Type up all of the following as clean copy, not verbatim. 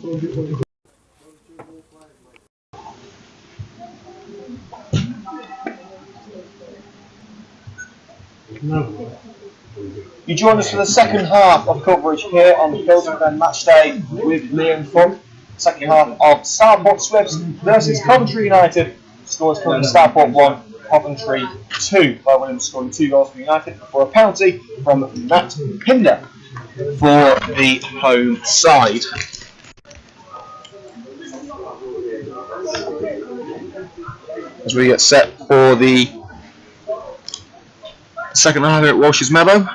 You join us for the second half of coverage here on the Pilsen Event Match Day with Liam Funk. Second half of Stourport Swifts versus Coventry United. Scores currently Stourport 1, Coventry 2. By Williams scoring 2 goals for United for a penalty from Matt Pinder for the home side. As we get set for the second half here at Walsh's Meadow.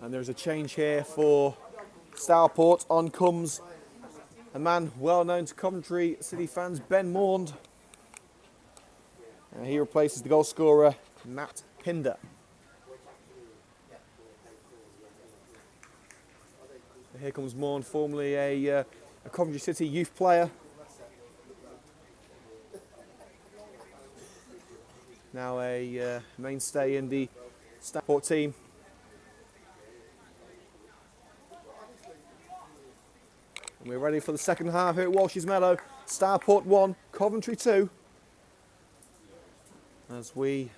And there's a change here for Stourport. On comes a man well known to Coventry City fans, Ben Maund. And he replaces the goal scorer, Matt Pinder. And here comes Maund, formerly a Coventry City youth player. Now a mainstay in the Stourport team. And we're ready for the second half here at Walsh's Meadow. Stourport 1, Coventry 2. As we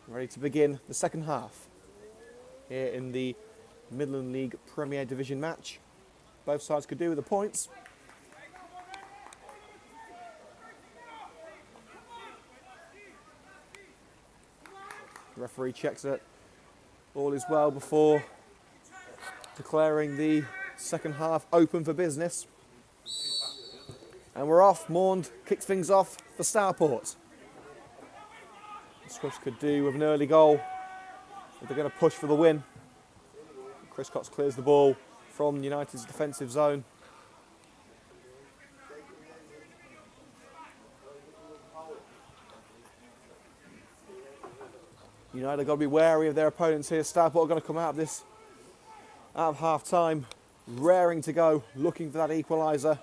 are ready to begin the second half here in the Midland League Premier Division match. Both sides could do with the points. The referee checks that all is well before declaring the second half open for business. And we're off. Maund kicks things off for Stourport. The Swifts could do with an early goal if they're going to push for the win. Chris Cox clears the ball from United's defensive zone. United have got to be wary of their opponents here. Stourport are going to come out of half time, raring to go, looking for that equaliser.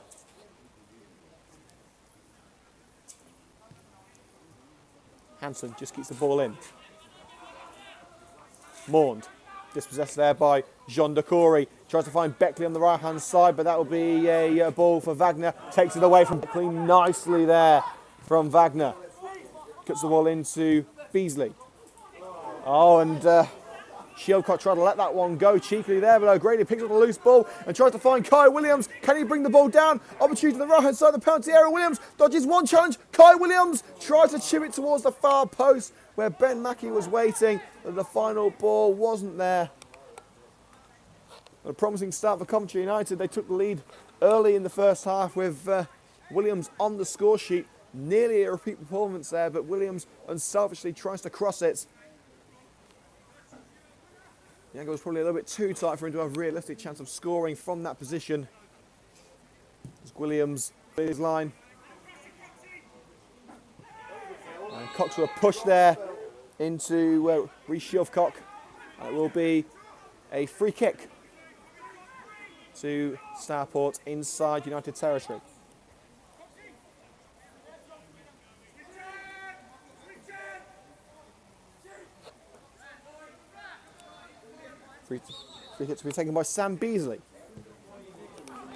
Hansen just keeps the ball in. Maund, dispossessed there by Jean de Corey. Tries to find Beckley on the right hand side, but that will be a ball for Wagner. Takes it away from Beckley nicely there from Wagner. Cuts the ball into Beasley. Oh, and Shieldcock tried to let that one go cheekily there, but O'Grady picks up the loose ball and tries to find Kai Williams. Can he bring the ball down? Opportunity to the right hand side of the penalty area. Williams dodges one challenge. Kai Williams tries to chip it towards the far post where Ben Mackey was waiting, but the final ball wasn't there. A promising start for Coventry United. They took the lead early in the first half with Williams on the score sheet. Nearly a repeat performance there, but Williams unselfishly tries to cross it. The angle was probably a little bit too tight for him to have a realistic chance of scoring from that position. As Williams clears his line. And Cox with a push there into Rhys Shieldcock. And it will be a free kick to Stourport inside United territory. Free hit to be taken by Sam Beasley.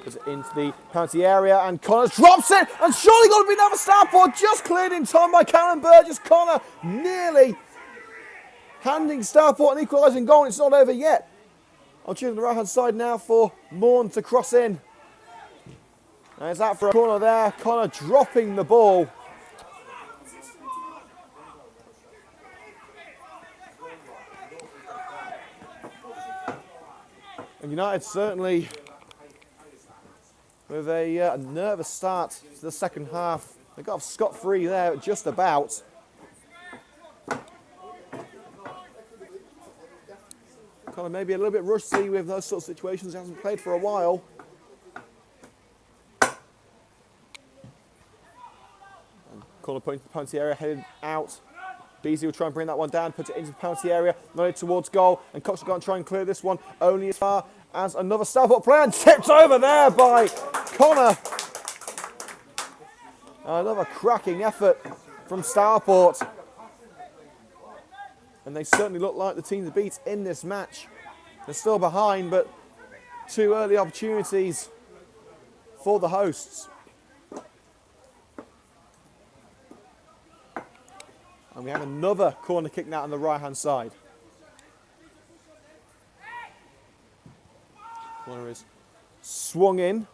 Puts it into the penalty area and Connors drops it, and surely got to be another Stourport, just cleared in time by Callum Burgess. Connor nearly handing Stourport an equalising goal, and it's not over yet. I'll choose on the right hand side now for Maund to cross in. And it's out for a corner there, Connor dropping the ball. And United certainly with a nervous start to the second half. They got off scot-free there, just about. Kind of maybe a little bit rusty with those sort of situations. He hasn't played for a while. And corner point to the penalty area, headed out Beasley will try and bring that one down, puts it into the penalty area, nodded towards goal, and Cox will go and try and clear this one only as far as another Stourport player, and tipped over there by Connor. Another cracking effort from Stourport. And they certainly look like the team to beat in this match. They're still behind, but 2 early opportunities for the hosts. And we have another corner kick now on the right-hand side. Corner is swung in.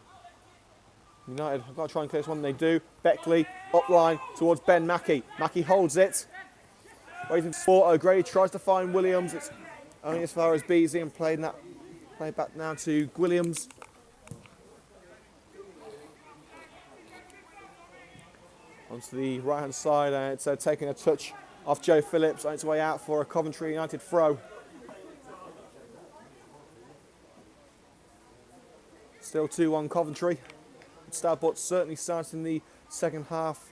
United have got to try and clear this one, and they do. Beckley up line towards Ben Mackey. Mackey holds it. Waiting for O'Grady, tries to find Williams. It's only as far as Beasley, and played back now to Williams. Onto the right-hand side, and it's taking a touch off Joe Phillips on its way out for a Coventry United throw. Still 2-1 Coventry. Stourport certainly starting the second half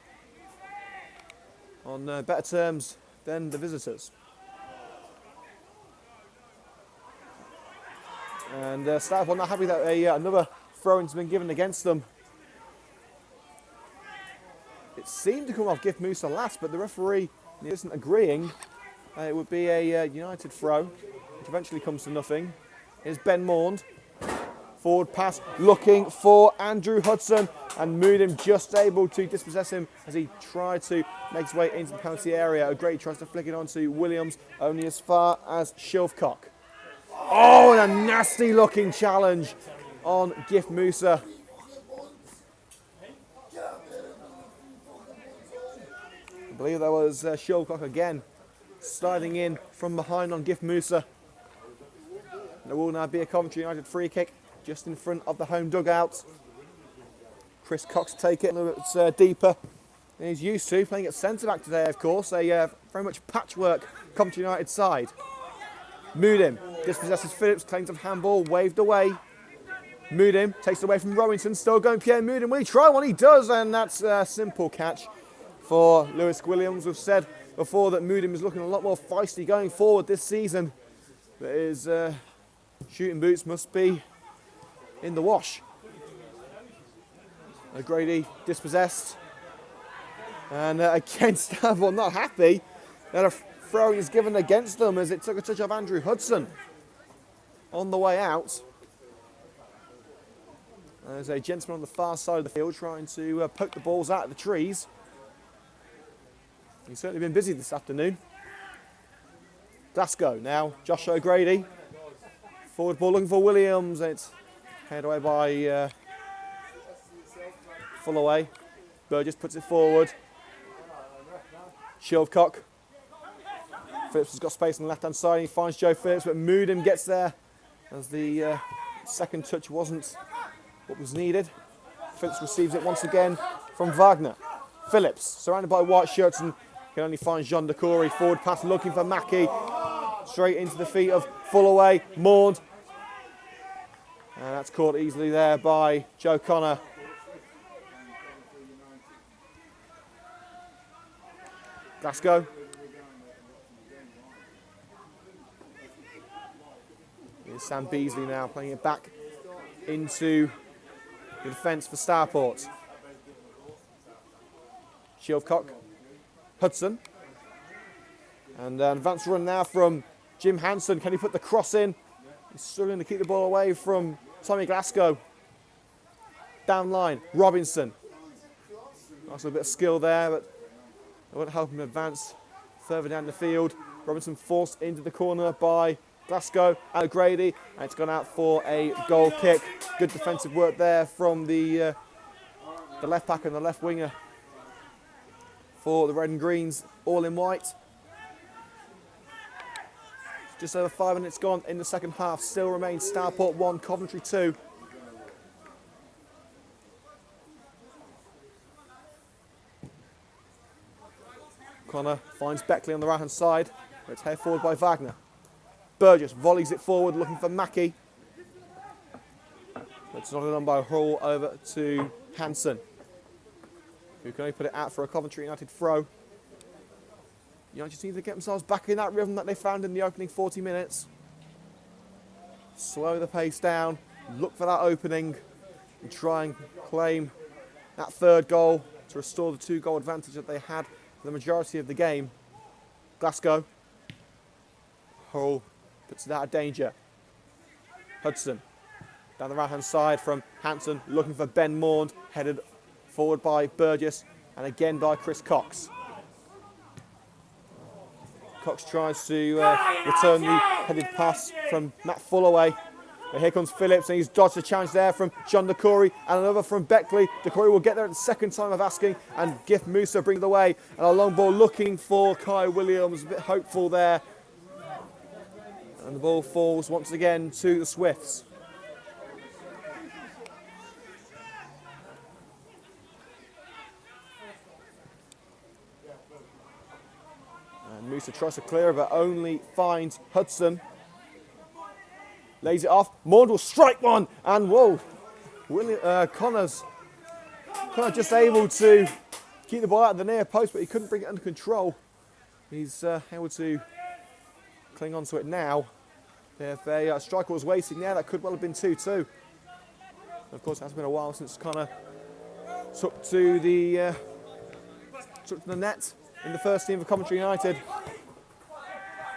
on better terms than the visitors. And Stourport not happy that another throw-in's been given against them. It seemed to come off Gift Musa last, but the referee isn't agreeing. It would be a United throw, which eventually comes to nothing. Here's Ben Maund. Forward pass, looking for Andrew Hudson, and Moodham just able to dispossess him as he tried to make his way into the penalty area. O'Grady tries to flick it onto Williams, only as far as Shilfcock. Oh, and a nasty looking challenge on Gift Musa. I believe that was Shilfcock again, sliding in from behind on Gift Musa. There will now be a Coventry United free kick just in front of the home dugout. Chris Cox take it a little bit deeper than he's used to, playing at centre-back today, of course. A very much patchwork Coventry United side. Moodham dispossesses Phillips, claims of handball, waved away. Moodham takes it away from Robinson, still going Pierre Moodham. Will he try one? He does, and that's a simple catch for Lewis Williams. We've said before that Moodham is looking a lot more feisty going forward this season, but his shooting boots must be in the wash. O'Grady dispossessed, and again Stourport not happy that a throw is given against them as it took a touch off Andrew Hudson on the way out. There's a gentleman on the far side of the field trying to poke the balls out of the trees. He's certainly been busy this afternoon. Glasgow now, Josh O'Grady. Forward ball looking for Williams, and it's headed away by Fullaway. Burgess puts it forward. Shilfcock. Phillips has got space on the left-hand side. He finds Joe Phillips, but Moodham gets there as the second touch wasn't what was needed. Phillips receives it once again from Wagner. Phillips, surrounded by white shirts, and can only find Jean de Corey. Forward pass looking for Mackey. Straight into the feet of Fullaway. Maund. And that's caught easily there by Joe Connor. Glasgow. Here's Sam Beasley now playing it back into the defence for Stourport. Shilfcock. Hudson. And an advanced run now from Jim Hansen. Can he put the cross in? He's struggling to keep the ball away from Tommy Glasgow. Down line, Robinson. Nice little bit of skill there, but it won't help him advance further down the field. Robinson forced into the corner by Glasgow and O'Grady, and it's gone out for a goal kick. Good defensive work there from the left back and the left winger for the Red and Greens, all in white. Just over 5 minutes gone in the second half. Still remains Stourport 1, Coventry 2. Connor finds Beckley on the right-hand side. It's headed forward by Wagner. Burgess volleys it forward, looking for Mackey. It's not done by Hall over to Hansen, who can only put it out for a Coventry United throw. United just need to get themselves back in that rhythm that they found in the opening 40 minutes. Slow the pace down, look for that opening, and try and claim that third goal to restore the 2-goal advantage that they had for the majority of the game. Glasgow. Hull puts it out of danger. Hudson down the right-hand side from Hanson, looking for Ben Maund, headed forward by Burgess, and again by Chris Cox. Cox tries to return the headed pass from Matt Fullaway. But here comes Phillips, and he's dodged a challenge there from John Decory, and another from Beckley. Decory will get there at the second time of asking, and Gift Musa brings it away. And a long ball looking for Kai Williams, a bit hopeful there. And the ball falls once again to the Swifts. And Musa tries to clear, but only finds Hudson. Lays it off. Maund will strike one, and whoa, Connor just able to keep the ball out of the near post, but he couldn't bring it under control. He's able to cling on to it now. If a striker was waiting there, that could well have been 2-2. Of course, it has been a while since Connor took to the net in the first team for Coventry United.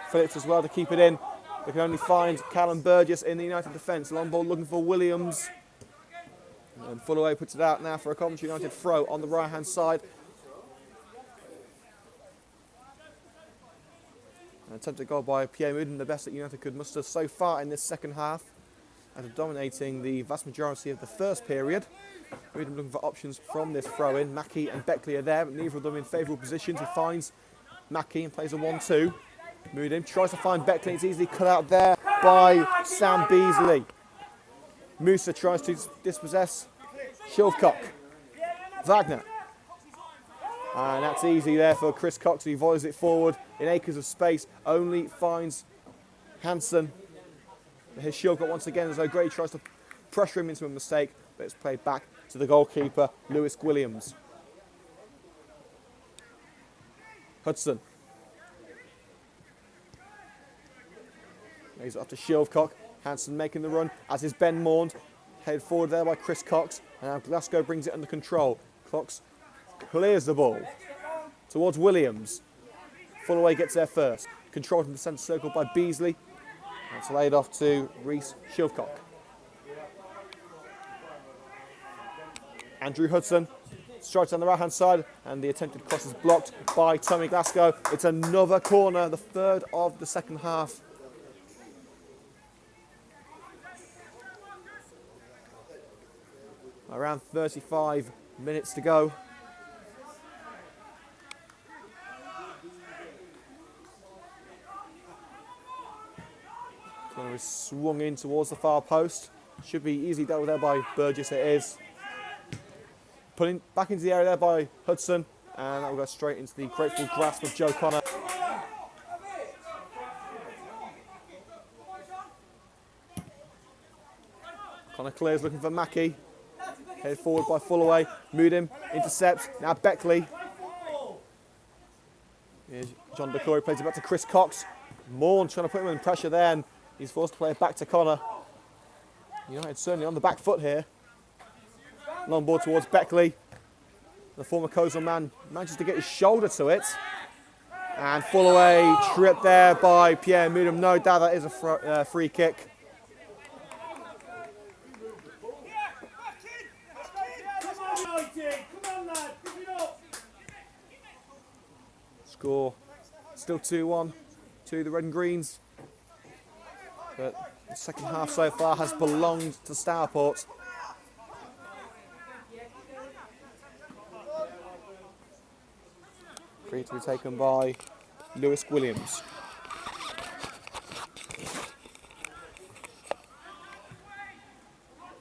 Phillips as well to keep it in. They can only find Callum Burgess in the United defence. Long ball looking for Williams. And Fullaway puts it out now for a Coventry United throw on the right-hand side. An attempted goal by Pierre Mouden, the best that United could muster so far in this second half, after dominating the vast majority of the first period. Mouden looking for options from this throw-in. Mackey and Beckley are there, but neither of them in favourable positions. He finds Mackey and plays a 1-2. Mouden tries to find Beckley. It's easily cut out there by Sam Beasley. Musa tries to dispossess Shilcock. Wagner. And that's easy there for Chris Cox. He volleys it forward in acres of space. Only finds Hanson. Here's Shilcock once again as O'Grady tries to pressure him into a mistake, but it's played back to the goalkeeper, Lewis Williams. Hudson. He's up to Shilcock. Hanson making the run, as is Ben Maund. Headed forward there by Chris Cox. And now Glasgow brings it under control. Cox clears the ball towards Williams. Fullaway gets there first. Controlled in the centre circle by Beasley. That's laid off to Reece Shilcock. Andrew Hudson strikes on the right-hand side, and the attempted cross is blocked by Tommy Glasgow. It's another corner, the third of the second half. Around 35 minutes to go. Corner is swung in towards the far post. Should be easily dealt with there by Burgess, it is. Pulling back into the area there by Hudson, and that will go straight into the grateful grasp of Joe Connor. Connor clears, looking for Mackey. Headed forward by Fullaway. Mouden intercepts. Now Beckley. Here's John Decory, plays it back to Chris Cox. Maund trying to put him in pressure there, and he's forced to play it back to Connor. United certainly on the back foot here. Long ball towards Beckley. The former Kozon man manages to get his shoulder to it. And Fullaway tripped there by Pierre Mouden. No doubt that is a free kick. Score still 2-1 to the Red and Greens. But the second half so far has belonged to Stourport. Free to be taken by Lewis Williams.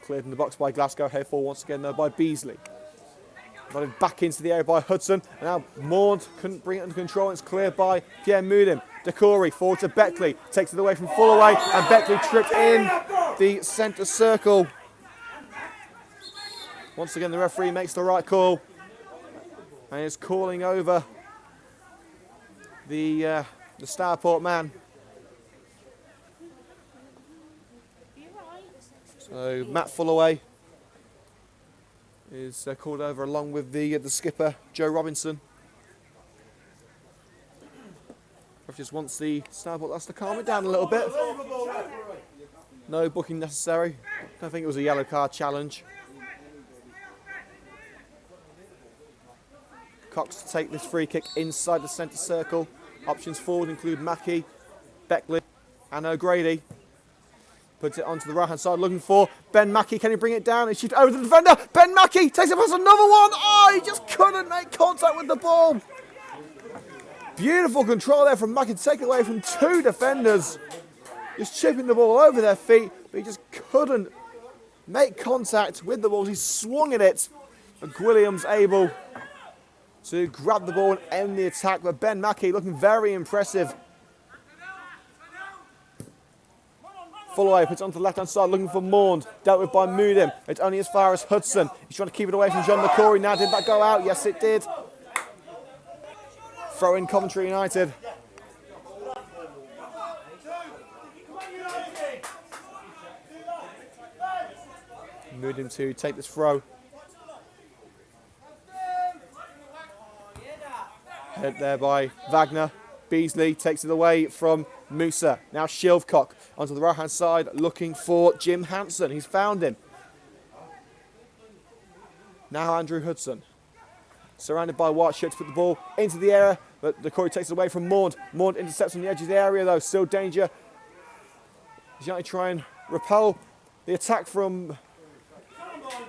Cleared in the box by Glasgow. Head forward once again though by Beasley. Running back into the area by Hudson. And now Maund couldn't bring it under control. It's cleared by Pierre Mouden. Decory forward to Beckley. Takes it away from Fullaway. And Beckley tripped in the centre circle. Once again, the referee makes the right call. And is calling over the Stourport man. So Matt Fullaway is called over along with the skipper, Joe Robinson. Just wants the Stourport lads to calm it down a little bit. No booking necessary. Don't think it was a yellow card challenge. Cox to take this free kick inside the centre circle. Options forward include Mackie, Beckley and O'Grady. Puts it onto the right hand side looking for Ben Mackie. Can he bring it down? He shoots over the defender. Ben Mackie takes it past another one. Oh, he just couldn't make contact with the ball. Beautiful control there from Mackie to take it away from two defenders. Just chipping the ball over their feet, but he just couldn't make contact with the ball. He swung at it, but Williams able to grab the ball and end the attack. But Ben Mackie looking very impressive. Fullaway puts it onto the left-hand side, looking for Maund. Dealt with by Moodim. It's only as far as Hudson. He's trying to keep it away from John McCory. Now, did that go out? Yes, it did. Throw in Coventry United. Moodim to take this throw. Head there by Wagner. Beasley takes it away from Musa. Now Shilvcock onto the right-hand side, looking for Jim Hanson. He's found him. Now Andrew Hudson. Surrounded by White Shirts, put the ball into the area, but the Corey takes it away from Maund. Maund intercepts on the edge of the area, though. Still danger. He's going to try and repel the attack from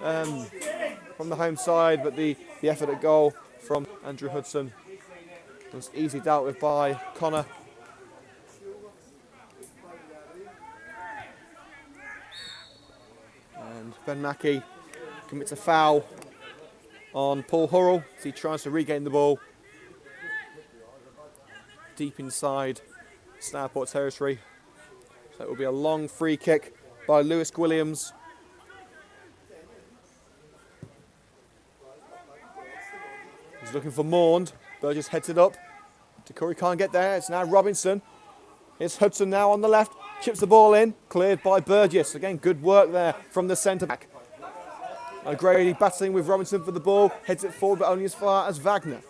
the home side, but the effort at goal from Andrew Hudson was easily dealt with by Connor. And Ben Mackie commits a foul on Paul Hurrell as he tries to regain the ball deep inside Stourport territory. So it will be a long free kick by Lewis Williams. He's looking for Maund. Burgess heads it up. Curry can't get there. It's now Robinson. It's Hudson now on the left. Chips the ball in. Cleared by Burgess. Again, good work there from the centre back. O'Grady battling with Robinson for the ball. Heads it forward, but only as far as Wagner.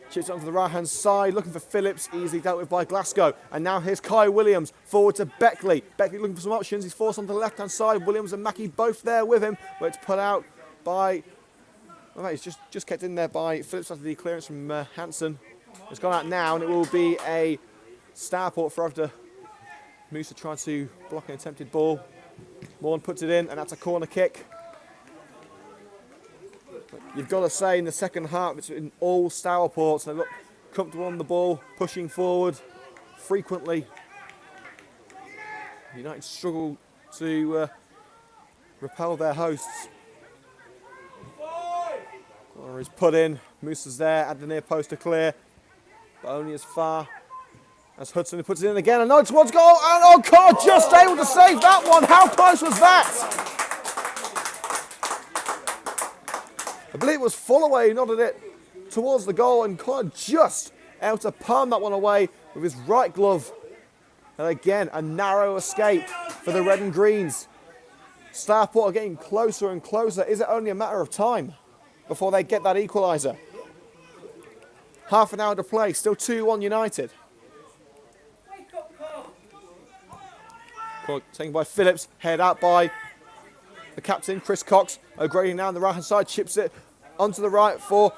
Chips onto the right-hand side, looking for Phillips. Easily dealt with by Glasgow. And now here's Kai Williams forward to Beckley. Beckley looking for some options. He's forced onto the left-hand side. Williams and Mackie both there with him, but it's put out by... Well, it's just kept in there by Phillips after the clearance from Hanson. It's gone out now, and it will be a Stourport throw after Musa tried to block an attempted ball. Maund puts it in, and that's a corner kick. You've got to say, in the second half, it's in all Stourports. They look comfortable on the ball, pushing forward frequently. United struggle to repel their hosts. Corner is put in. Musa's there at the near post to clear, but only as far as Hudson, who puts it in again. And no towards goal. And oh God, just able to save that one. How close was that? I believe it was Fullaway who nodded it towards the goal, and Connor just able to palm that one away with his right glove. And again, a narrow escape for the red and greens. Stourport are getting closer and closer. Is it only a matter of time before they get that equaliser? Half an hour to play, still 2-1 United. Taken by Phillips, head out by the captain, Chris Cox. O'Grady now on the right-hand side, chips it onto the right for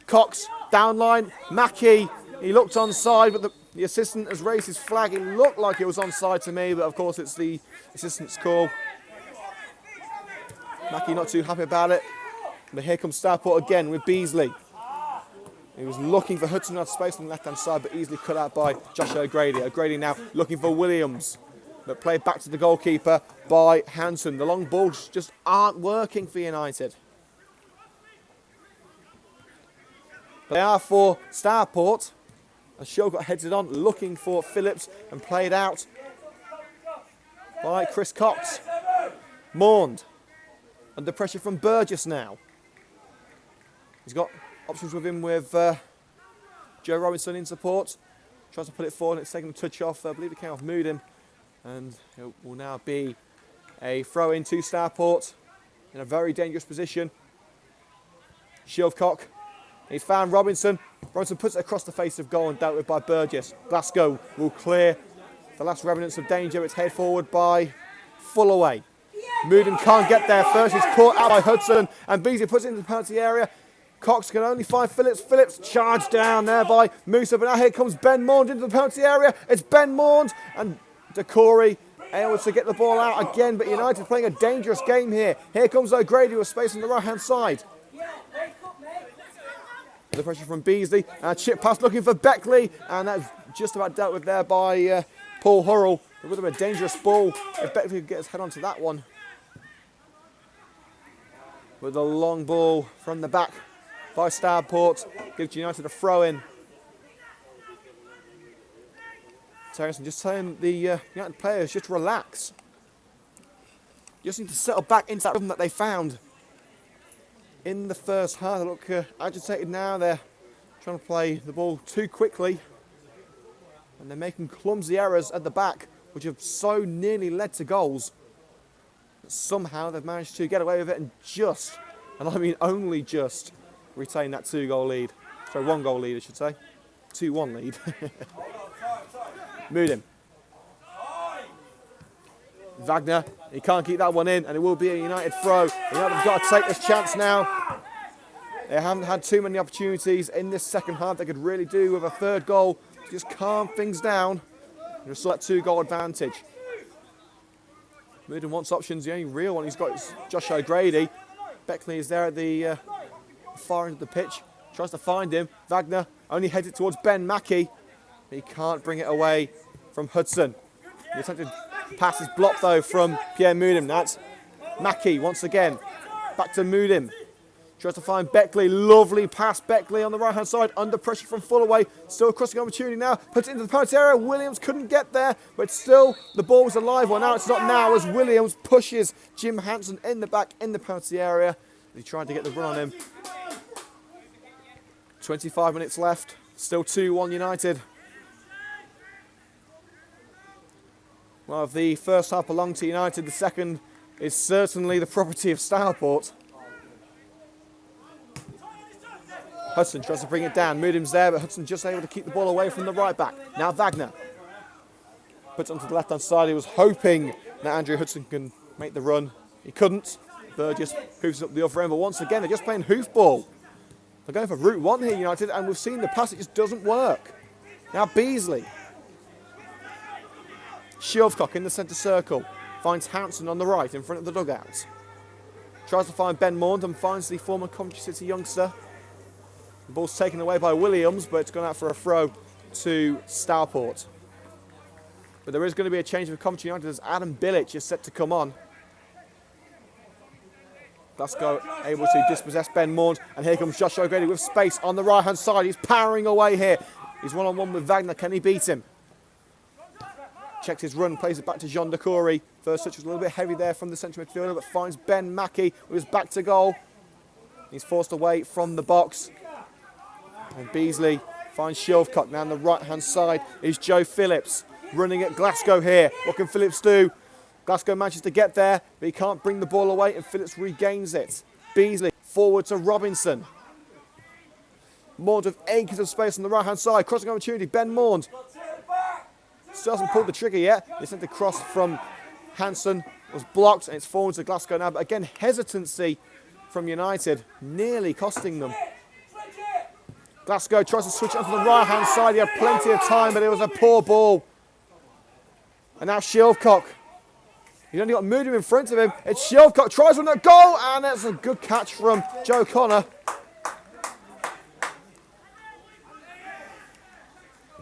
Cox. Down line, Mackie. He looked onside, but the assistant has raised his flag. It looked like it was onside to me, but of course it's the assistant's call. Mackie not too happy about it. But here comes Stourport again with Beasley. He was looking for Hudson out of space on the left-hand side, but easily cut out by Josh O'Grady. O'Grady now looking for Williams, but played back to the goalkeeper by Hanson. The long balls just aren't working for United. But they are for Stourport. As Shilvcock heads it on, looking for Phillips, and played out by Chris Cox. Maund under pressure from Burgess now. He's got options with him with Joe Robinson in support. Tries to put it forward, and it's taken a touch off. I believe it came off Moodham. And it will now be a throw in to Stourport in a very dangerous position. Shilcock. He's found Robinson. Robinson puts it across the face of goal and dealt with by Burgess. Glasgow will clear the last remnants of danger. It's head forward by Fullaway. Moodham can't get there first. He's caught out by Hudson. And Beasley puts it into the penalty area. Cox can only find Phillips. Phillips charged down there by Musa. But now here comes Ben Maund into the penalty area. It's Ben Maund and Decory able to get the ball out again. But United playing a dangerous game here. Here comes O'Grady with space on the right-hand side. The pressure from Beasley. Chip pass looking for Beckley. And that's just about dealt with there by Paul Hurrell. It would have been a dangerous ball if Beckley could get his head onto that one. With a long ball from the back by Stourport, gives United a throw-in. Terrence just telling the United players just relax. Just need to settle back into that rhythm that they found in the first half. They look agitated now. They're trying to play the ball too quickly. And they're making clumsy errors at the back, which have so nearly led to goals. But somehow they've managed to get away with it and just, and I mean only just, retain that 2-goal lead. Sorry, 1-goal lead I should say. 2-1 lead. Moodham. Wagner, he can't keep that one in, and it will be a United throw. United have got to take this chance now. They haven't had too many opportunities in this second half. They could really do with a third goal to just calm things down. You'll still that 2-goal advantage. Moodham wants options. The only real one he's got is Josh O'Grady. Beckley is there at the far end of the pitch. Tries to find him. Wagner only heads it towards Ben Mackey. He can't bring it away from Hudson. The attempted pass is blocked though from Pierre Moodham. That's Mackey once again. Back to Moodham. Tries to find Beckley. Lovely pass. Beckley on the right-hand side. Under pressure from Fullaway. Still a crossing opportunity now. Puts it into the penalty area. Williams couldn't get there. But still, the ball was alive. Well, now it's not now as Williams pushes Jim Hanson in the back in the penalty area. He tried to get the run on him. 25 minutes left. Still 2-1 United. Well, if the first half belonged to United, the second is certainly the property of Stourport. Hudson tries to bring it down. Moodham's there, but Hudson just able to keep the ball away from the right back. Now Wagner puts it onto the left-hand side. He was hoping that Andrew Hudson can make the run. He couldn't. Burgess hoofs up the other end, but once again, they're just playing hoofball. They're going for route one here, United, and we've seen the pass, it just doesn't work. Now Beasley. Shilcock in the centre circle. Finds Hanson on the right in front of the dugout. Tries to find Ben Maund and finds the former Coventry City youngster. The ball's taken away by Williams, but it's gone out for a throw to Stourport. But there is going to be a change with Coventry United as Adam Bilic is set to come on. Glasgow able to dispossess Ben Maund, and here comes Josh O'Grady with space on the right-hand side. He's powering away here. He's one-on-one with Wagner. Can he beat him? Checks his run, plays it back to Jean Decory. First touch was a little bit heavy there from the central midfielder, but finds Ben Mackey with his back to goal. He's forced away from the box. And Beasley finds Shilcock. Now on the right-hand side is Joe Phillips running at Glasgow here. What can Phillips do? Glasgow manages to get there, but he can't bring the ball away, and Phillips regains it. Beasley forward to Robinson. Maund with acres of space on the right-hand side. Crossing opportunity, Ben Maund. Still hasn't pulled the trigger yet. He sent the cross from Hanson, was blocked, and it's forward to Glasgow now. But again, hesitancy from United, nearly costing them. Glasgow tries to switch onto the right-hand side. He had plenty of time, but it was a poor ball. And now Shilcock. He's only got Moodham in front of him. It's Shilcock, tries one at goal, and that's a good catch from Joe Connor.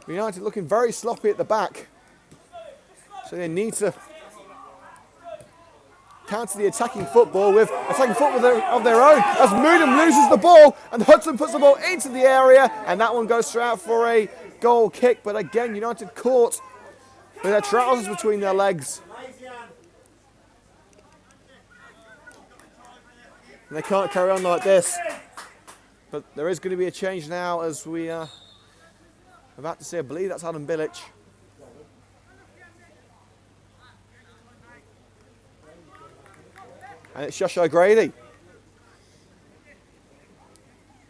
United looking very sloppy at the back. So they need to counter the attacking football with attacking football of their own. As Moodham loses the ball and Hudson puts the ball into the area, and that one goes straight out for a goal kick. But again, United caught with their trousers between their legs. And they can't carry on like this. But there is going to be a change now as we About to say, I believe that's Adam Bilic. And it's Josh O'Grady.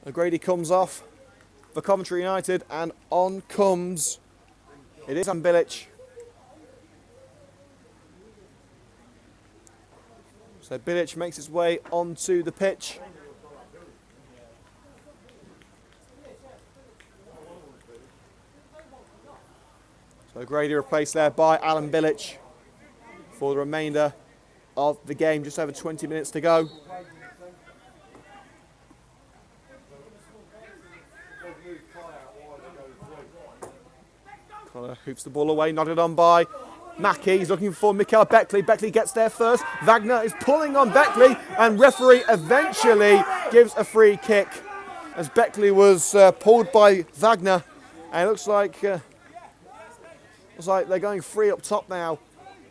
O'Grady comes off for Coventry United, and on comes, it is Adam Bilic. So Bilic makes his way onto the pitch. So O'Grady replaced there by Alan Bilic for the remainder of the game. Just over 20 minutes to go. Connor hoops the ball away, nodded on by Mackie. He's looking for Mikael Beckley. Beckley gets there first. Wagner is pulling on Beckley, and referee eventually gives a free kick as Beckley was pulled by Wagner. And it looks like they're going free up top now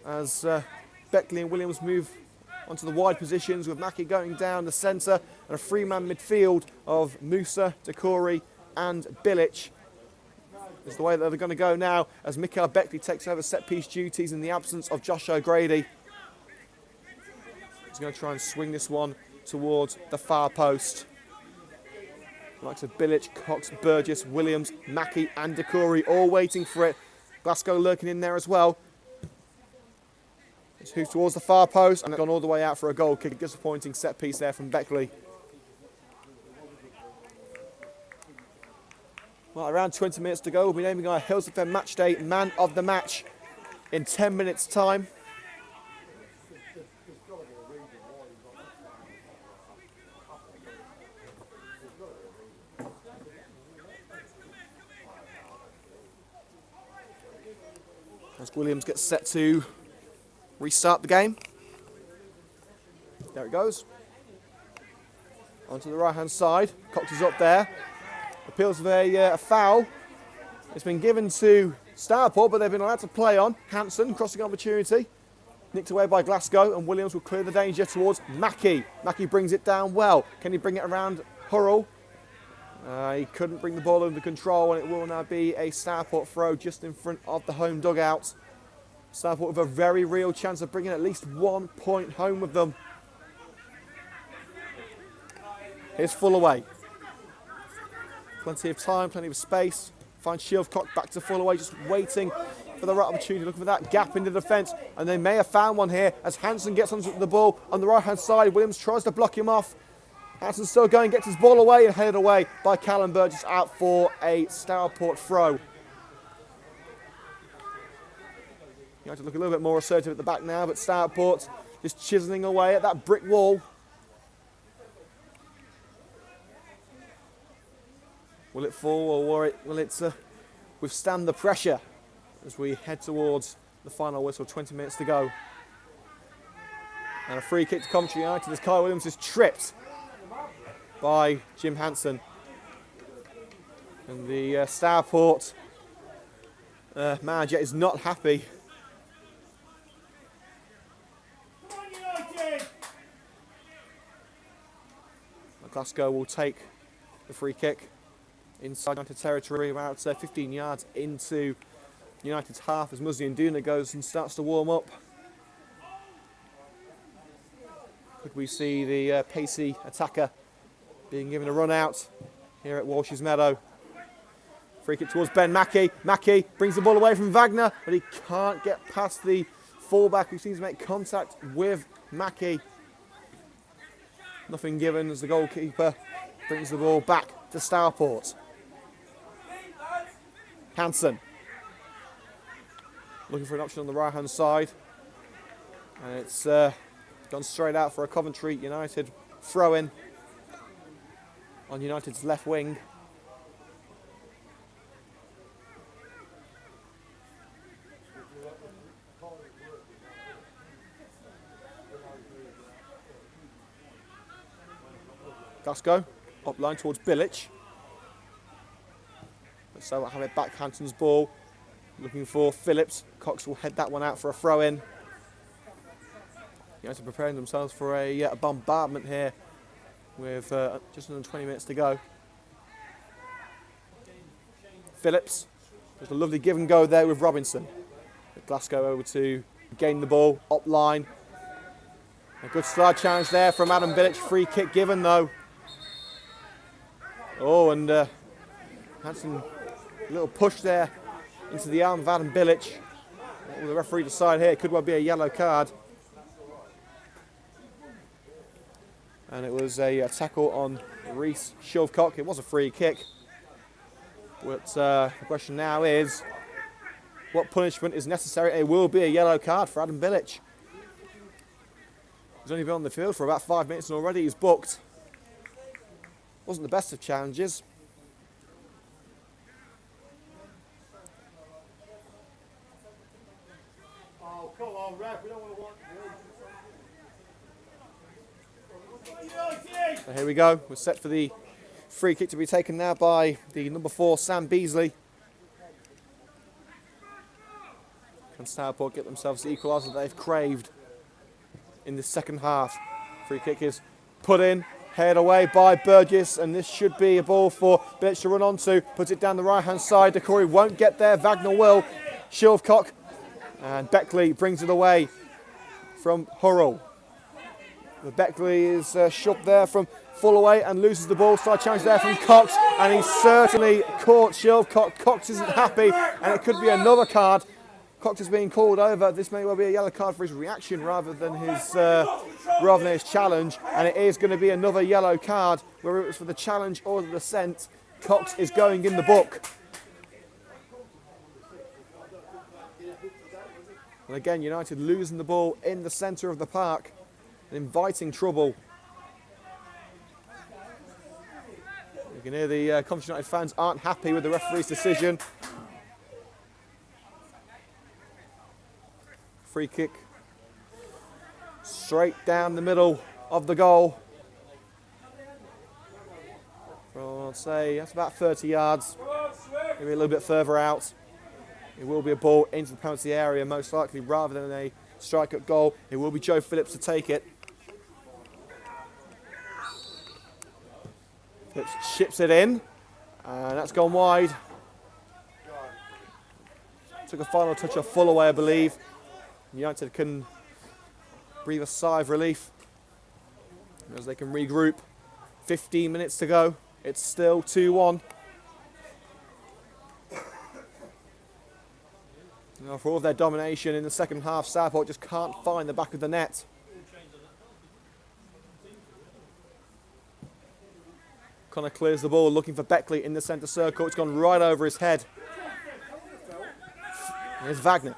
as Beckley and Williams move onto the wide positions, with Mackie going down the centre, and a three-man midfield of Musa, Decore and Bilic is the way that they're going to go now, as Mikael Beckley takes over set-piece duties in the absence of Josh O'Grady. He's going to try and swing this one towards the far post. The likes of Bilic, Cox, Burgess, Williams, Mackie and Decore all waiting for it. Glasgow lurking in there as well. It's hoofed towards the far post and gone all the way out for a goal kick. Disappointing set piece there from Beckley. Well, around 20 minutes to go. We'll be naming our Hills FM Matchday Man of the Match in 10 minutes' time. As Williams gets set to restart the game. There it goes. Onto the right-hand side. Cox is up there. Appeals of a foul. It's been given to Stourport, but they've been allowed to play on. Hansen, crossing opportunity. Nicked away by Glasgow, and Williams will clear the danger towards Mackie. Mackie brings it down well. Can he bring it around Hurrell? He couldn't bring the ball under control, and it will now be a Stourport throw just in front of the home dugout. Stourport with a very real chance of bringing at least 1 point home with them. Here's Fullaway. Plenty of time, plenty of space. Finds Shieldcock back to Fullaway, just waiting for the right opportunity, looking for that gap in the defence. And they may have found one here as Hansen gets onto the ball on the right-hand side. Williams tries to block him off. Hansen still going, gets his ball away and headed away by Callum Burgess out for a Stourport throw. You have to look a little bit more assertive at the back now, but Stourport just chiselling away at that brick wall. Will it fall, or will it withstand the pressure as we head towards the final whistle? 20 minutes to go. And a free kick to Coventry United as Kyle Williams is tripped by Jim Hansen. And the Stourport manager is not happy. Glasgow will take the free kick inside United territory, about 15 yards into United's half, as Muzi and Duna goes and starts to warm up. Could we see the pacey attacker being given a run out here at Walsh's Meadow? Free kick towards Ben Mackie. Mackie brings the ball away from Wagner, but he can't get past the fullback, who seems to make contact with Mackie. Nothing given as the goalkeeper brings the ball back to Stourport. Hansen looking for an option on the right-hand side, and it's gone straight out for a Coventry United throw-in on United's left wing. Glasgow, up line towards Bilic. So we'll have it back, Hansen's ball. Looking for Phillips. Cox will head that one out for a throw-in. United preparing themselves for a bombardment here with just under 20 minutes to go. Phillips There's a lovely give and go there with Robinson. Glasgow over to gain the ball, up line. A good slide challenge there from Adam Bilic. Free kick given though. Oh, and had some little push there into the arm of Adam Bilic. What will the referee decide here? It could well be a yellow card. And it was a tackle on Rhys Shilcock. It was a free kick. But the question now is, what punishment is necessary? It will be a yellow card for Adam Bilic. He's only been on the field for about 5 minutes and already he's booked. Wasn't the best of challenges. Oh, come on, ref. We don't want to watch this. So here we go. We're set for the free kick to be taken now by the number 4, Sam Beasley. Can Stourport get themselves the equaliser they've craved in the second half? Free kick is put in, headed away by Burgess, and this should be a ball for Bilic to run onto. Puts it down the right-hand side. Decory won't get there. Wagner will. Shilcock and Beckley brings it away from Hurrell. But Beckley is shoved there from full away and loses the ball. Side challenge there from Cox, and he's certainly caught Shilcock. Cox isn't happy, and it could be another card. Cox is being called over. This may well be a yellow card for his reaction rather than his challenge, and it is going to be another yellow card. Whether it was for the challenge or the dissent, Cox is going in the book. And again, United losing the ball in the centre of the park and inviting trouble. You can hear the Coventry United fans aren't happy with the referee's decision. Free kick straight down the middle of the goal. Well, I'd say that's about 30 yards, maybe a little bit further out. It will be a ball into the penalty area, most likely, rather than a strike at goal. It will be Joe Phillips to take it. Phillips chips it in, and that's gone wide. Took a final touch of full away, I believe. United can breathe a sigh of relief as they can regroup. 15 minutes to go. It's still 2-1. Now, for all of their domination in the second half, Stourport just can't find the back of the net. Connor clears the ball, looking for Beckley in the centre circle. It's gone right over his head. Here's Wagner.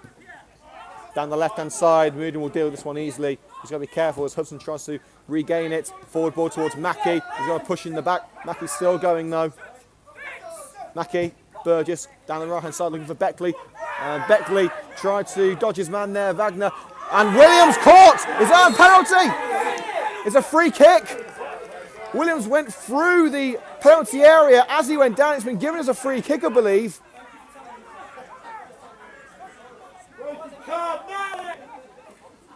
Down the left-hand side, Moodin will deal with this one easily. He's got to be careful as Hudson tries to regain it. Forward ball towards Mackey. He's got to push in the back. Mackey's still going though. Mackey, Burgess, down the right-hand side looking for Beckley. And Beckley tried to dodge his man there, Wagner. And Williams caught! Is that a penalty? It's a free kick. Williams went through the penalty area as he went down. It's been given as a free kick, I believe.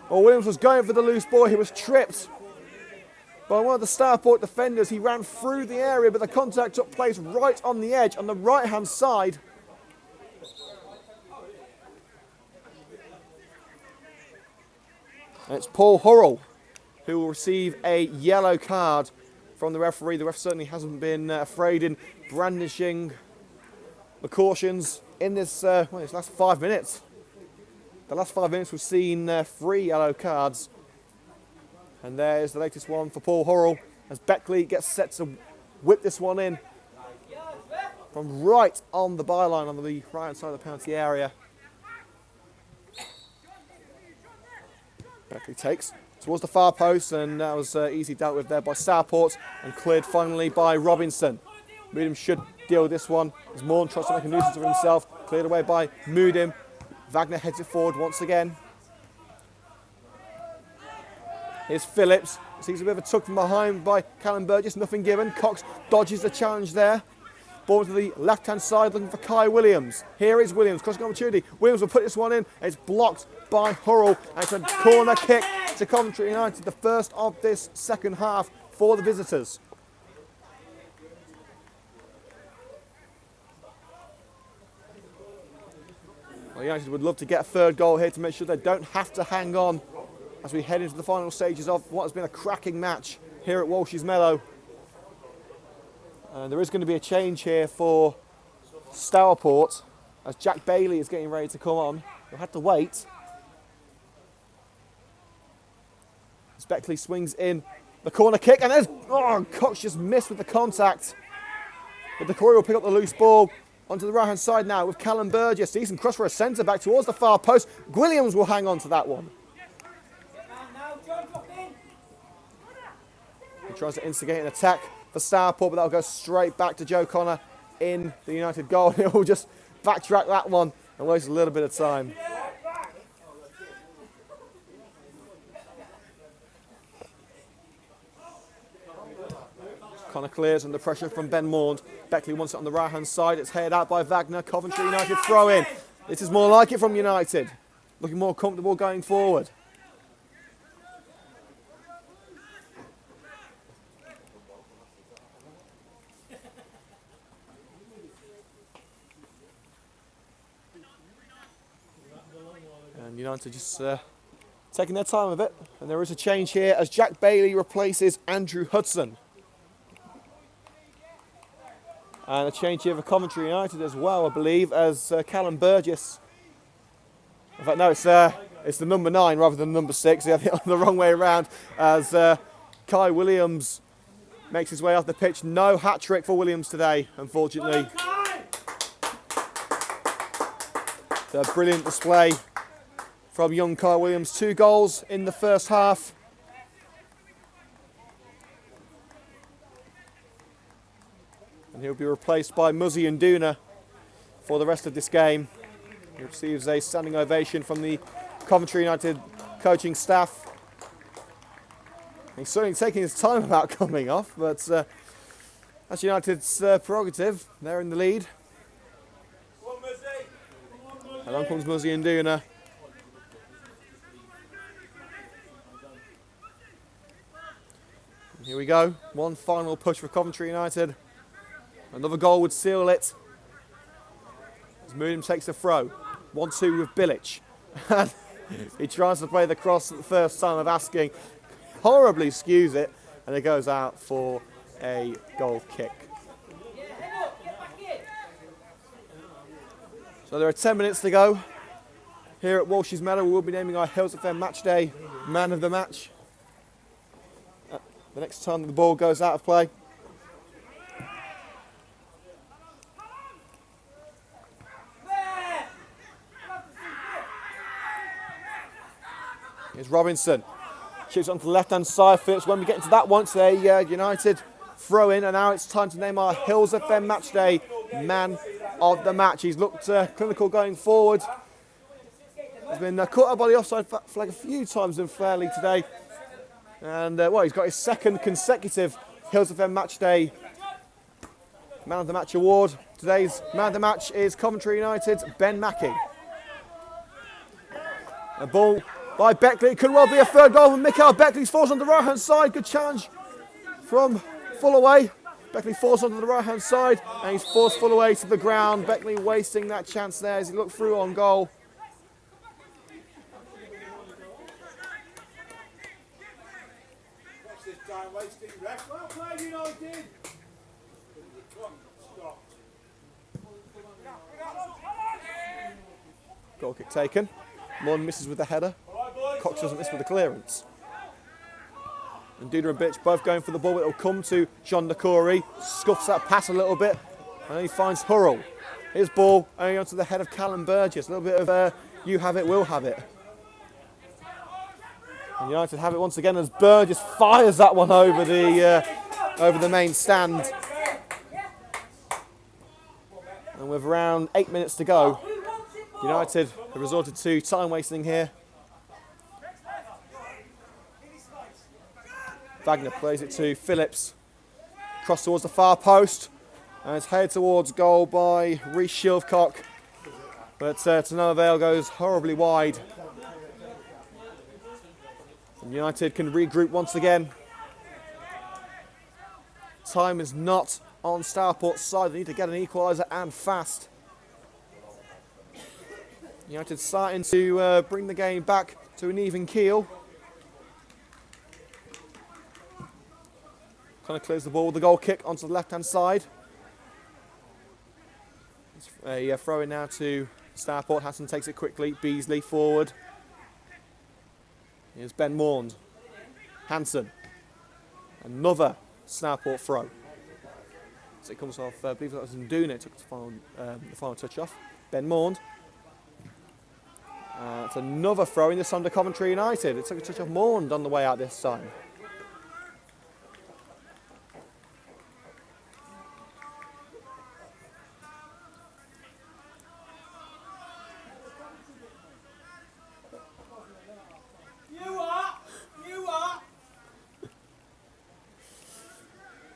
Well, Williams was going for the loose ball. He was tripped by one of the Stourport defenders. He ran through the area, but the contact took place right on the edge on the right-hand side. And it's Paul Hurrell who will receive a yellow card from the referee. The ref certainly hasn't been afraid in brandishing the cautions in this last 5 minutes. The last 5 minutes we've seen 3 yellow cards. And there's the latest one for Paul Hurrell as Beckley gets set to whip this one in from right on the byline on the right side of the penalty area. Beckley takes towards the far post, and that was easily dealt with there by Stourport and cleared finally by Robinson. Moodim should deal with this one as Morn tries to make a nuisance of himself. Cleared away by Moodim. Wagner heads it forward once again. Here's Phillips. Sees a bit of a tug from behind by Callum Burgess. Nothing given. Cox dodges the challenge there. Ball to the left-hand side looking for Kai Williams. Here is Williams. Crossing opportunity. Williams will put this one in. It's blocked by Hurrell. And it's a corner kick to Coventry United. The first of this second half for the visitors. Well, United would love to get a third goal here to make sure they don't have to hang on as we head into the final stages of what has been a cracking match here at Walshes Meadow. And there is going to be a change here for Stourport as Jack Bailey is getting ready to come on. You'll have to wait. As Beckley swings in the corner kick, and there's, Cox just missed with the contact. But the Corey will pick up the loose ball onto the right hand side now with Callum Burgess. Decent cross for a centre back towards the far post. Williams will hang on to that one. He tries to instigate an attack for Stourport, but that'll go straight back to Joe Connor in the United goal. He'll just backtrack that one and waste a little bit of time. Connor clears under pressure from Ben Maund. Beckley wants it on the right hand side. It's headed out by Wagner. Coventry United throw in. This is more like it from United. Looking more comfortable going forward. And United just taking their time a bit. And there is a change here as Jack Bailey replaces Andrew Hudson. And a change here for Coventry United as well, I believe, as Callum Burgess. In fact, no, it's the number 9 rather than number 6. I think the wrong way around as Kai Williams makes his way off the pitch. No hat-trick for Williams today, unfortunately. It's a brilliant display from young Kai Williams. 2 goals in the first half. And he'll be replaced by Muzzy Nduna for the rest of this game. He receives a standing ovation from the Coventry United coaching staff. He's certainly taking his time about coming off, but that's United's prerogative. They're in the lead. And on comes Muzzy Nduna. Here we go. One final push for Coventry United. Another goal would seal it. As Moonham takes the throw. 1-2 with Bilic. And he tries to play the cross at the first time of asking. Horribly skews it. And it goes out for a goal kick. So there are 10 minutes to go. Here at Walshes Meadow, we will be naming our Hills FM Matchday Man of the Match. The next time the ball goes out of play. Here's Robinson. Shoots onto the left-hand side. Phillips, when we get into that one, it's a United throw in. And now it's time to name our Hills FM Matchday Man of the Match. He's looked clinical going forward. He's been caught up by the offside flag a few times unfairly today. And, he's got his second consecutive Hills FM Matchday Man of the Match award. Today's Man of the Match is Coventry United's Ben Mackey. A ball by Beckley. It could well be a third goal from Mikael Beckley. Falls on the right-hand side. Good challenge from Fullaway. Beckley falls onto the right-hand side and he's forced Fullaway to the ground. Beckley wasting that chance there as he looked through on goal. Watch this time wasting ref. Well played, United. Goal kick taken. Mon misses with the header. Cox doesn't miss with the clearance. And Duda and Bitch both going for the ball, but it'll come to John Corey. Scuffs that pass a little bit, and he finds Hurrell. His ball only onto the head of Callum Burgess. A little bit of you have it, we'll have it. And United have it once again as Burgess fires that one over the main stand. And with around 8 minutes to go, United have resorted to time wasting here. Wagner plays it to Phillips. Cross towards the far post. And it's headed towards goal by Rhys Shilcock. But to no avail, goes horribly wide. And United can regroup once again. Time is not on Stourport's side. They need to get an equaliser and fast. United starting to bring the game back to an even keel. Kind of clears the ball with the goal kick onto the left-hand side. It's a throw in now to Stourport. Hansen takes it quickly. Beasley forward. Here's Ben Maund. Hansen. Another Stourport throw. So it comes off, I believe that was Nduna, took the final touch off. Ben Maund. It's another throw in this time to Coventry United. It took a touch off Maund on the way out this time.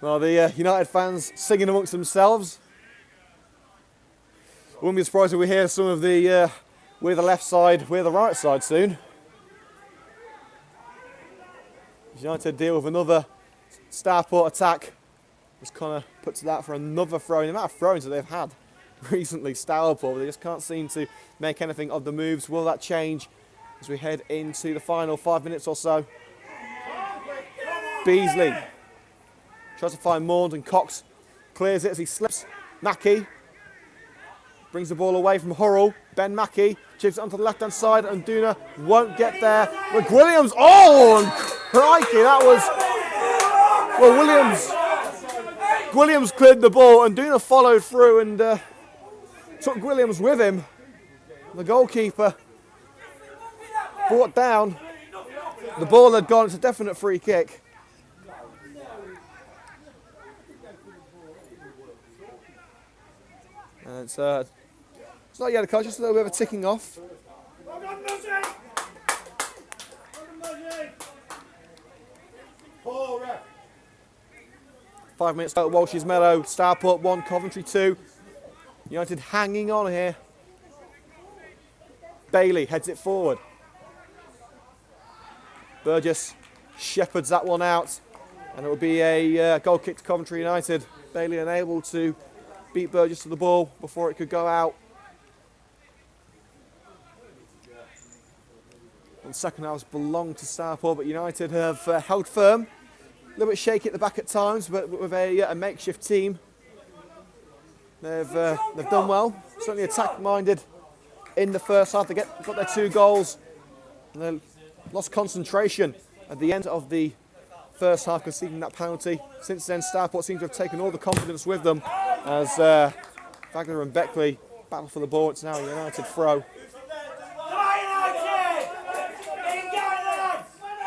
Well, the United fans singing amongst themselves. Wouldn't be surprised if we hear some of the we're the left side, we're the right side soon. United deal with another Stourport attack. Just kind of put to that for another throw. The amount of throws that they've had recently, Stourport, they just can't seem to make anything of the moves. Will that change as we head into the final 5 minutes or so? Beasley tries to find Maund and Cox clears it as he slips. Mackie brings the ball away from Hurrell. Ben Mackie chips it onto the left-hand side and Nduna won't get there. McWilliams, oh, and crikey, that was, well, Williams cleared the ball and Nduna followed through and took Williams with him. The goalkeeper brought down. The ball had gone, it's a definite free kick. And it's not yet a call, just a little bit of a ticking off. 5 minutes at Walsh's Meadow. Stourport 1, Coventry 2. United hanging on here. Bailey heads it forward. Burgess shepherds that one out. And it will be a goal kick to Coventry United. Bailey unable to beat Burgess to the ball before it could go out. And the second half belonged to Stourport, but United have held firm. A little bit shaky at the back at times, but with a makeshift team, they've done well. Certainly attack-minded in the first half. They got their 2 goals, and they lost concentration at the end of the first half, conceding that penalty. Since then, Stourport seems to have taken all the confidence with them as Wagner and Beckley battle for the ball. It's now a United throw.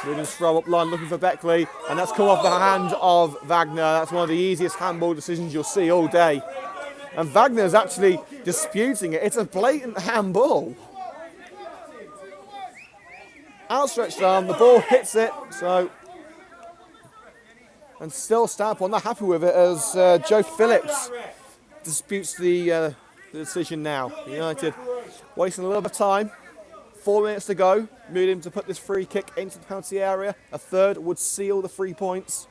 Williams throw up line looking for Beckley, and that's come off the hand of Wagner. That's one of the easiest handball decisions you'll see all day. And Wagner's actually disputing it. It's a blatant handball. Outstretched arm, the ball hits it, so. And still Stourport not happy with it as Joe Phillips disputes the decision now. United wasting a little bit of time. 4 minutes to go. Needing to put this free kick into the penalty area. A third would seal the 3 points.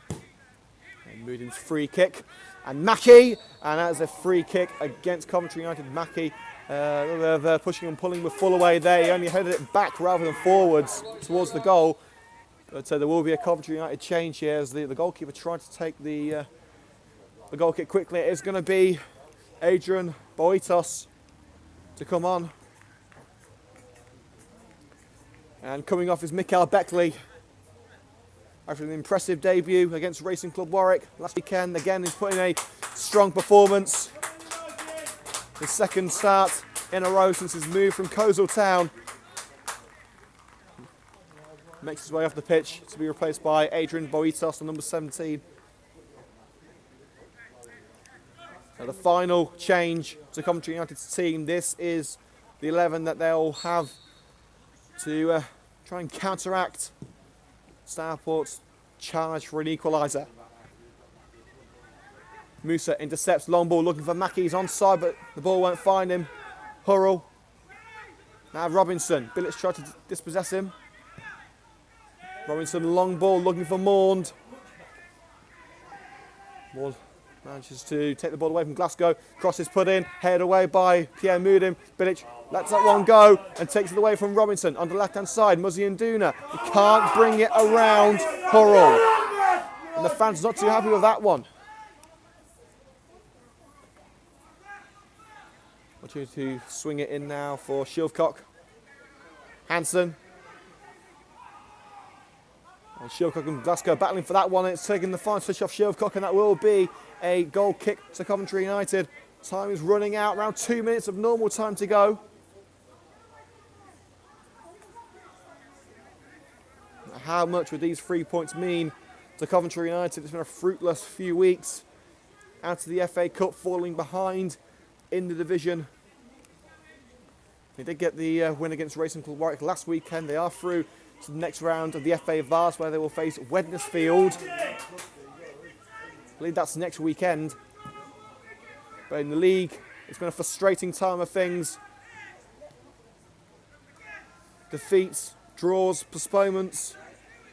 And Moodin's free kick. And Mackie. And that's a free kick against Coventry United. Mackie pushing and pulling with Fullaway there. He only headed it back rather than forwards towards the goal. But there will be a Coventry United change here as the goalkeeper tried to take the goal kick quickly. It is going to be Adrian Boitos to come on. And coming off is Mikael Beckley. After an impressive debut against Racing Club Warwick last weekend. Again, he's putting a strong performance. His second start in a row since his move from Coleshill Town. Makes his way off the pitch to be replaced by Adrian Boitos, the number 17. Now the final change to Coventry United's team. This is the 11 that they'll have to try and counteract Stourport's charge for an equaliser. Musa intercepts, long ball looking for Mackie. He's onside, but the ball won't find him. Hurrell. Now Robinson. Billets tried to dispossess him. Robinson, long ball looking for Maund. Maund Manages to take the ball away from Glasgow. Cross is put in, headed away by Pierre Moudin. Bilic lets that one go and takes it away from Robinson. On the left-hand side, Muzzy and Duna. He can't bring it around Hurrell. And the fans not too happy with that one. Opportunity to swing it in now for Shilcock. Hansen. And Shilcock and Glasgow battling for that one. It's taking the final switch off Shilcock, and that will be a goal kick to Coventry United. Time is running out, around 2 minutes of normal time to go. How much would these 3 points mean to Coventry United? It's been a fruitless few weeks. Out of the FA Cup, falling behind in the division. They did get the win against Racing Club Warwick last weekend. They are through to the next round of the FA Vase, where they will face Wednesfield. I believe that's next weekend. But in the league, it's been a frustrating time of things. Defeats, draws, postponements,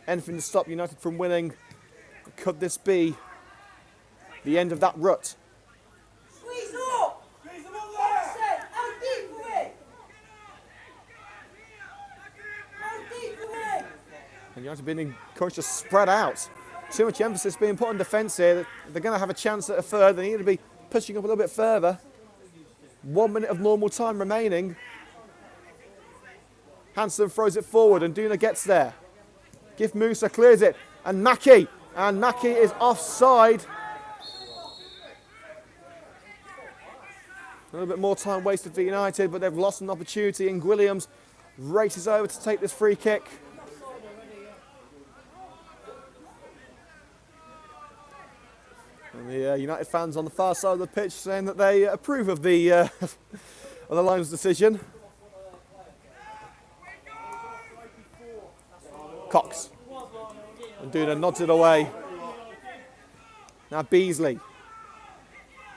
anything to stop United from winning. Could this be the end of that rut? Squeeze up! Squeeze them up there! How deep are we? How deep are we? And United being encouraged to spread out. Too much emphasis being put on defence here. They're going to have a chance at a third. They need to be pushing up a little bit further. 1 minute of normal time remaining. Hansen throws it forward and Duna gets there. Gif Musa clears it. And Mackie. And Mackie is offside. A little bit more time wasted for United, but they've lost an opportunity. And Williams races over to take this free kick. And the United fans on the far side of the pitch saying that they approve of the of the Lions' decision. Cox. And Duna nods it away. Now Beasley.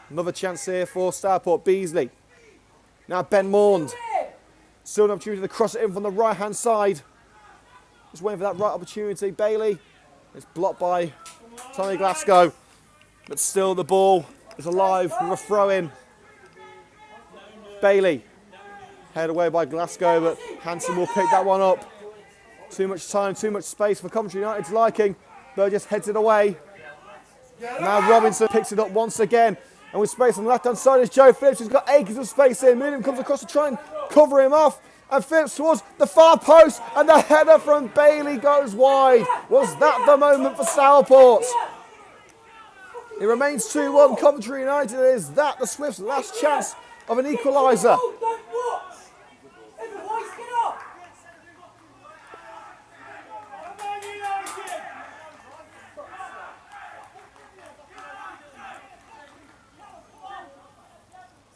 Another chance here for Stourport. Beasley. Now Ben Maund. Still an opportunity to cross it in from the right-hand side. Just waiting for that right opportunity. Bailey. It's blocked by Tommy Glasgow. But still the ball is alive with a throw-in. Bailey. Headed away by Glasgow, but Hansen will pick that one up. Too much time, too much space for Coventry United's liking. Burgess heads it away. Now Robinson picks it up once again. And with space on the left-hand side is Joe Phillips, who's got acres of space here. Miriam comes across to try and cover him off. And Phillips towards the far post. And the header from Bailey goes wide. Was that the moment for Stourport? It remains 2-1 Coventry United. Is that the Swifts' last chance of an equaliser?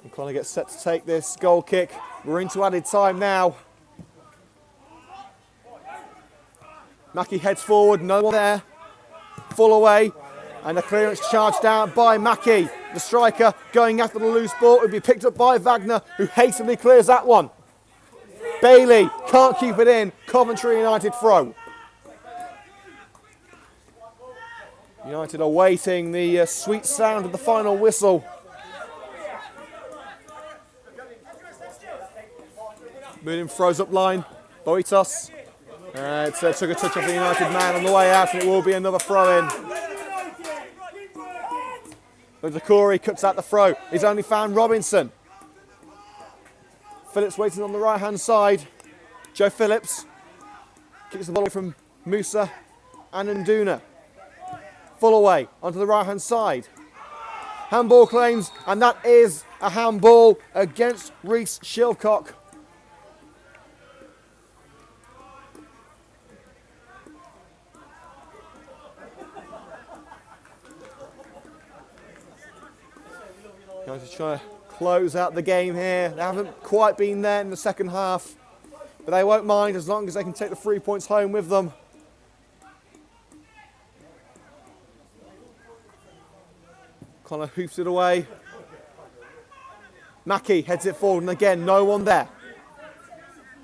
And Connor gets set to take this goal kick. We're into added time now. Mackie heads forward, no one there. Full away. And a clearance charged down by Mackie. The striker going after the loose ball. It will be picked up by Wagner, who hastily clears that one. Bailey can't keep it in. Coventry United throw. United are waiting the sweet sound of the final whistle. Moonin throws up line. Boitos. It took a touch off the United man on the way out, and it will be another throw in. But Corey cuts out the throw. He's only found Robinson. Phillips waiting on the right-hand side. Joe Phillips kicks the ball away from Musa and Nduna. Full away onto the right-hand side. Handball claims, and that is a handball against Reece Shilcock. Guys are trying to close out the game here. They haven't quite been there in the second half, but they won't mind as long as they can take the 3 points home with them. Connor hoops it away. Mackie heads it forward, and again, no one there.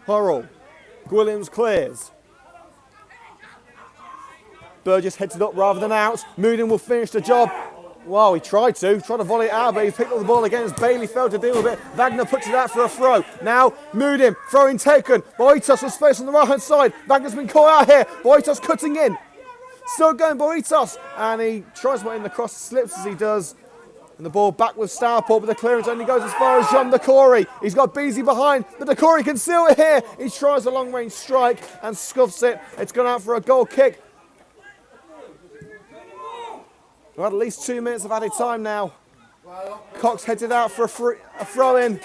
Hurrell. Williams clears. Burgess heads it up rather than out. Moodin will finish the job. Well, he tried to volley it out, but he picked up the ball again as Bailey failed to deal with it. Wagner puts it out for a throw. Now, Mudim, throwing taken. Boitos with space on the right-hand side. Wagner's been caught out here. Boitos cutting in. Still going Boitos. And he tries to put in the cross, slips as he does. And the ball back with Stourport, but the clearance only goes as far as John Decory. He's got Beasley behind, but Decory can seal it here. He tries a long-range strike and scuffs it. It's gone out for a goal kick. We've had at least 2 minutes of added time now. Cox heads it out for a throw-in.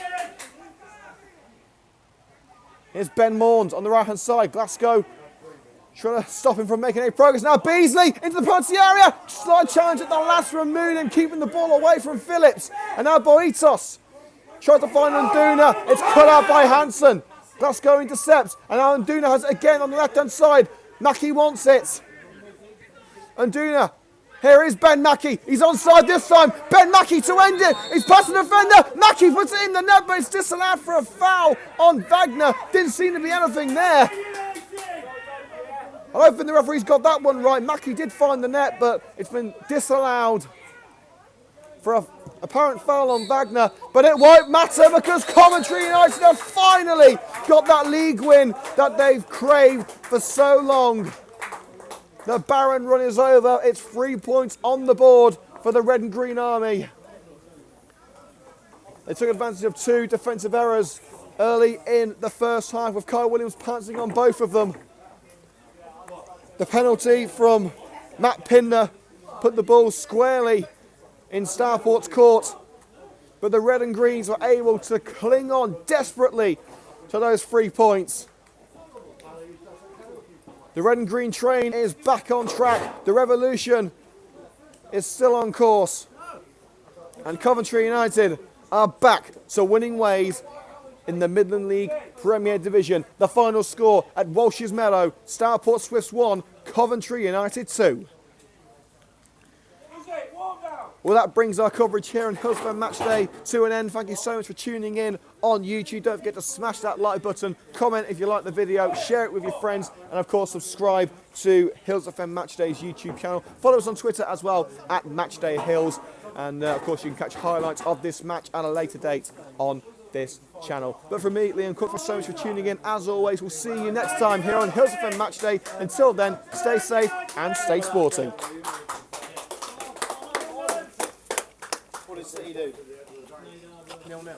Here's Ben Morns on the right-hand side. Glasgow trying to stop him from making any progress. Now Beasley into the penalty area. Slight challenge at the last from Moonen, keeping the ball away from Phillips. And now Boitos tries to find Unduna. It's cut out by Hansen. Glasgow intercepts. And now Unduna has it again on the left-hand side. Mackey wants it. Unduna. Here is Ben Mackey. He's onside this time. Ben Mackey to end it. He's past the defender. Mackey puts it in the net, but it's disallowed for a foul on Wagner. Didn't seem to be anything there. I don't think the referee's got that one right. Mackey did find the net, but it's been disallowed for an apparent foul on Wagner. But it won't matter because Coventry United have finally got that league win that they've craved for so long. The Barron run is over. It's 3 points on the board for the Red and Green Army. They took advantage of 2 defensive errors early in the first half, with Kyle Williams pouncing on both of them. The penalty from Matt Pinder put the ball squarely in Stourport's court, but the Red and Greens were able to cling on desperately to those 3 points. The Red and Green train is back on track. The Revolution is still on course. And Coventry United are back to winning ways in the Midland League Premier Division. The final score at Walsh's Meadow, Stourport Swifts 1, Coventry United 2. Well, that brings our coverage here on Hillsborough Matchday to an end. Thank you so much for tuning in on YouTube. Don't forget to smash that like button, comment if you like the video, share it with your friends, and of course subscribe to Hills FM Matchday's YouTube channel. Follow us on Twitter as well at Matchday Hills, and of course you can catch highlights of this match at a later date on this channel. But from me, Liam Cook, thank you so much for tuning in. As always, we'll see you next time here on Hills FM Matchday. Until then, stay safe and stay sporting. What did City do? 0-0.